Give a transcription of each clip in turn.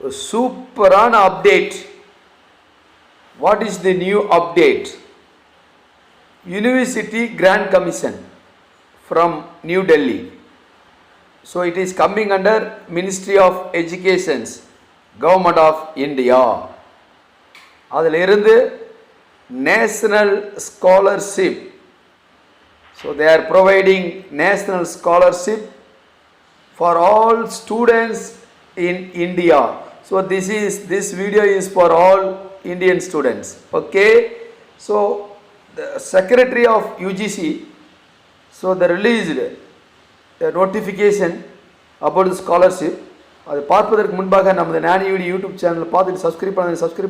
A super on update. What is the new update? University Grand Commission from New Delhi. So it is coming under Ministry of Education, Government of India. அதிலிருந்து National Scholarship. So they are providing national scholarship for all students in India. So this video is for all Indian students. Okay. So the Secretary of UGC, so they released a notification about the scholarship. அது பார்ப்பதற்கு முன்பாக நமது ஞானியோட YouTube channel பார்த்துட்டு subscribe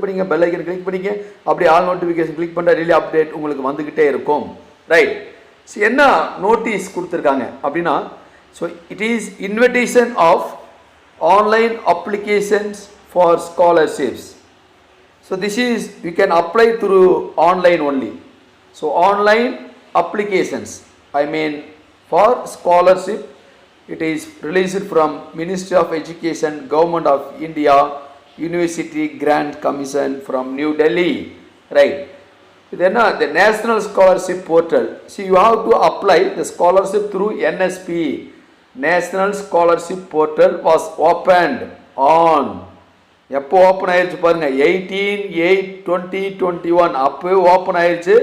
பண்ணிங்க, bell icon click பண்ணிங்க, அப்படியே all notification click பண்ண டெய்லி அப்டேட் உங்களுக்கு வந்துக்கிட்டே இருக்கும். ரைட். ஸோ என்ன நோட்டீஸ் கொடுத்துருக்காங்க அப்படின்னா, so it is invitation of online applications for scholarships. So this is you can apply through online only. So online applications I mean for scholarship. It is released from Ministry of Education, Government of India, University Grand Commission from New Delhi. Right. Then the National Scholarship Portal. See, you have to apply the scholarship through NSP. National Scholarship Portal was opened on. எப்போ open ஆயிடுச்சு பாருங்க, 18/8/2021 அப்போ open ஆயிடுச்சு.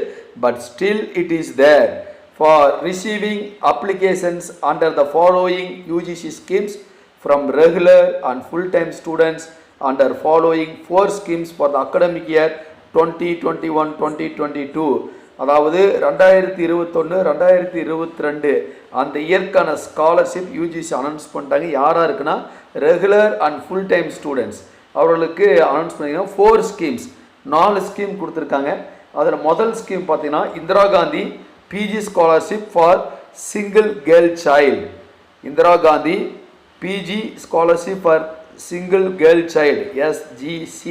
But still it is there for receiving applications under the following UGC schemes from regular and full-time students under following 4 schemes for the academic year 2021-2022. அதாவது 2021-2022 அந்த இயற்கான scholarship UGC announce பண்ணிட்டாங்க. யாராக இருக்குன்னா regular and full time students அவர்களுக்கு announce பண்ணிங்கன்னா 4 schemes 4 scheme கொடுத்துருக்காங்க. அதில் முதல் ஸ்கீம் பார்த்தீங்கன்னா Indira Gandhi PG scholarship for single girl child. Indira Gandhi PG scholarship for single girl child, SGC.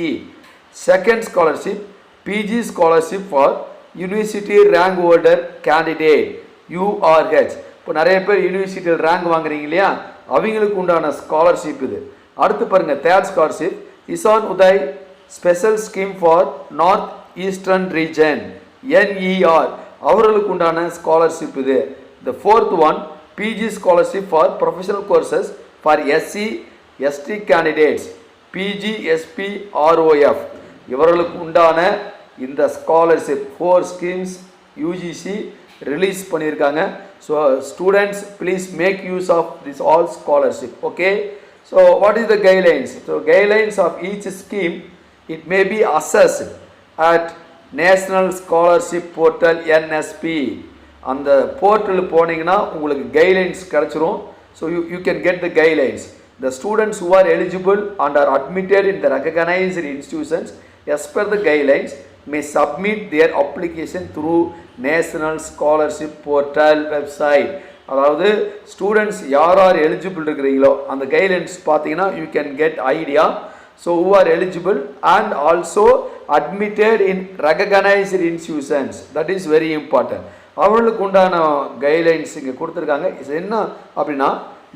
Second scholarship, PG scholarship for university rank holder candidate, URH. இப்போ நிறைய பேர் யூனிவர்சிட்டியில் ரேங்க் வாங்குறீங்க இல்லையா, அவங்களுக்கு உண்டான ஸ்காலர்ஷிப் இது. அடுத்து பாருங்க, third scholarship Ishan Uday special scheme for north eastern region, NER அவர்களுக்கு உண்டான ஸ்காலர்ஷிப் இது. The fourth one, PG scholarship for professional courses for SC ST candidates, PGSPROF இவர்களுக்கு உண்டான இந்த ஸ்காலர்ஷிப் 4 ஸ்கீம்ஸ் யூஜிசி ரிலீஸ் பண்ணியிருக்காங்க. So students please make use of this all scholarship. Okay. So what is the guidelines? So guidelines of each scheme it may be accessed at national scholarship portal NSP. அந்த portal போனீங்கன்னா உங்களுக்கு guidelines கிடச்சிரும். So you can get the guidelines. The students who are eligible and are admitted in the recognised institutions as per the guidelines may submit their application through national scholarship portal website. அதாவது students யார் யார் eligible இருக்கிறீங்களோ அந்த guidelines பார்த்தீங்கன்னா you can get idea. So who are eligible and also admitted in recognized institutions, that is very important. அவர்களுக்கு உண்டான guidelines இங்கே கொடுத்துருக்காங்க. இது என்ன அப்படின்னா,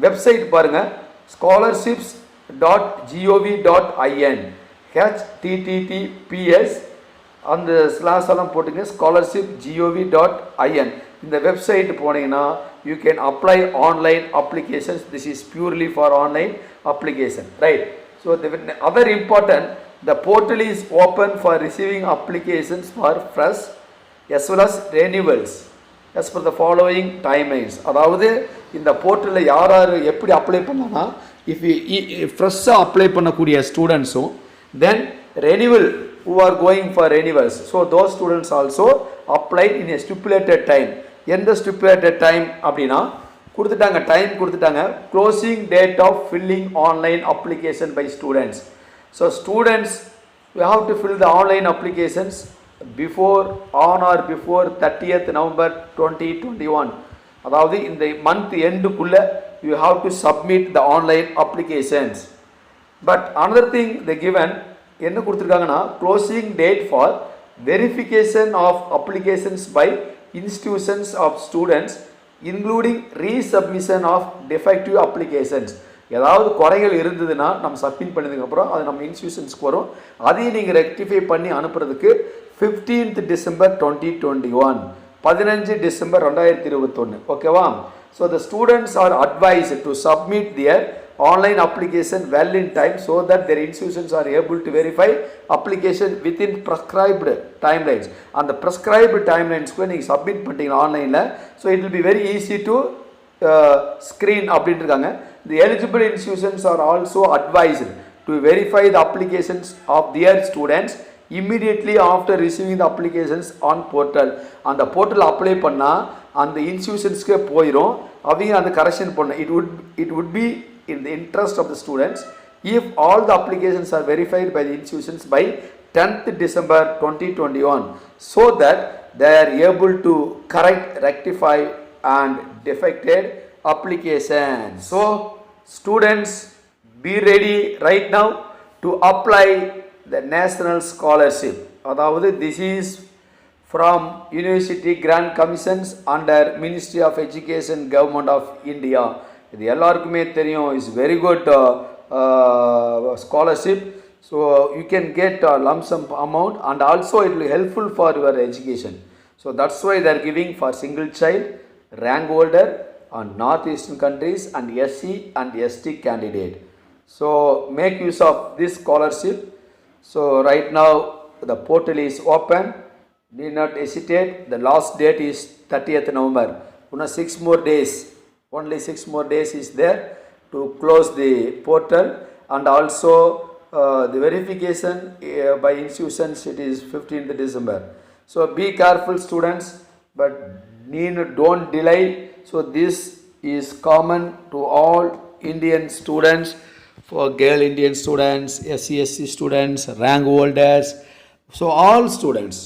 வெப்சைட் பாருங்கள், scholarships.gov.in https அந்த ஸ்லாஸ் எல்லாம் போட்டுங்க, scholarship.gov.in. இந்த வெப்சைட் போனீங்கன்னா you can apply online applications. This is purely for online application. Right. So the other important, the portal is open for receiving applications for fresh as well as renewals as per the following timelines. அதாவது இந்த போர்ட்டலில் யார் யார் எப்படி apply பண்ணலாம்னா, if ஃப்ரெஷ்ஷாக apply பண்ணக்கூடிய ஸ்டூடெண்ட்ஸும் தென் renewal who are going for renewals. So those students also applied in a stipulated time. எந்த stipulated time அப்படின்னா கொடுத்துட்டாங்க, டைம் கொடுத்துட்டாங்க. Closing date of filling online application by students. So students you have to fill the online applications before 30th November 2021. அதாவது இந்த month எண்டுக்குள்ளே you have to submit the online applications. But another thing the given என்ன கொடுத்துருக்காங்கன்னா, closing date for verification of applications by institutions of students including resubmission of defective applications. ஏதாவது குறைகள் இருந்ததுன்னா நம்ம submit பண்ணதுக்கப்புறம் அது நம்ம இன்ஸ்டியூஷன்ஸ்க்கு வரும். அதையும் நீங்கள் ரெக்டிஃபை பண்ணி அனுப்புறதுக்கு 15th December 2021, 15 டிசம்பர் 2021. ஓகேவா? So the students are advised to submit their online application well in time so that their institutions are able to verify application within prescribed timelines. And the prescribed timelines ku neenga submit pannீங்க online la, so it will be very easy to screen அப்படின்றாங்க. The eligible institutions are also advised to verify the applications of their students immediately after receiving the applications on portal. அந்த portal apply பண்ணா அந்த institutionsக்கு போயிடும், அவங்க அந்த correction பண்ண. It would be in the interest of the students if all the applications are verified by the institutions by 10th December 2021 so that they are able to correct, rectify and defected applications. So students, be ready right now to apply the national scholarship. அதாவது this is from University Grant Commissions under Ministry of Education, Government of India. இது எல்லாருக்குமே தெரியும். Is very good scholarship. So you can get lump sum amount and also it will helpful for your education. So that's why they are giving for single child, rank holder and northeastern countries and SC and ST candidate. So make use of this scholarship. So right now the portal is open. Do not hesitate. The last date is 30th November. Now 6 more days. Only 6 more days is there to close the portal, and also the verification by institutions, it is 15th December. So be careful students, but don't delay. So this is common to all Indian students, for girl Indian students, SC students, rank holders. So all students,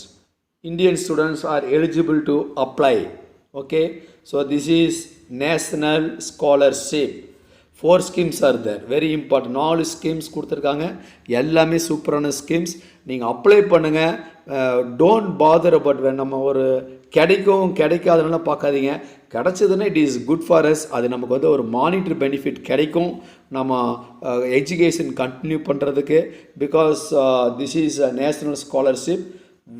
Indian students are eligible to apply. Okay, so this is national scholarship. 4 schemes are there, very important. 4 schemes கொடுத்துருக்காங்க, எல்லாமே சூப்பரான schemes. நீங்கள் apply பண்ணுங்கள். Don't father about நம்ம ஒரு கிடைக்கும் கிடைக்காதனால பார்க்காதீங்க. கிடச்சதுன்னா it is good for us. அது நமக்கு வந்து ஒரு மானிட்டரி பெனிஃபிட் கிடைக்கும் நம்ம எஜுகேஷன் கண்டினியூ பண்ணுறதுக்கு. Because this is a national scholarship,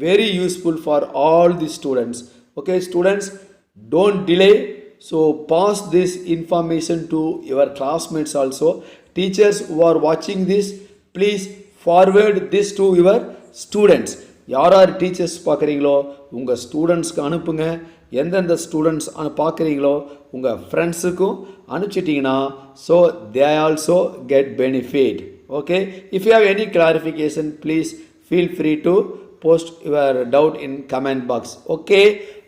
very useful for all the students. Okay students, don't delay. So pass this information to your classmates also. Teachers who are watching this, please forward this to your students. யார் யார் teachers பார்க்குறீங்களோ உங்கள் ஸ்டூடெண்ட்ஸ்க்கு அனுப்புங்க. எந்தெந்த students பார்க்குறீங்களோ உங்கள் ஃப்ரெண்ட்ஸுக்கும் அனுப்பிச்சிட்டிங்கன்னா so they also get benefit. Okay, if you have any clarification please feel free to post your doubt in comment box. Okay,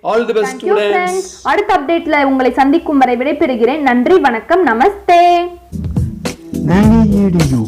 all the best students. அடுத்த அப்டேட்ல உங்களை சந்திக்கும் வரை விடைபெறுகிறேன். நன்றி, வணக்கம், நமஸ்தே. Nani edu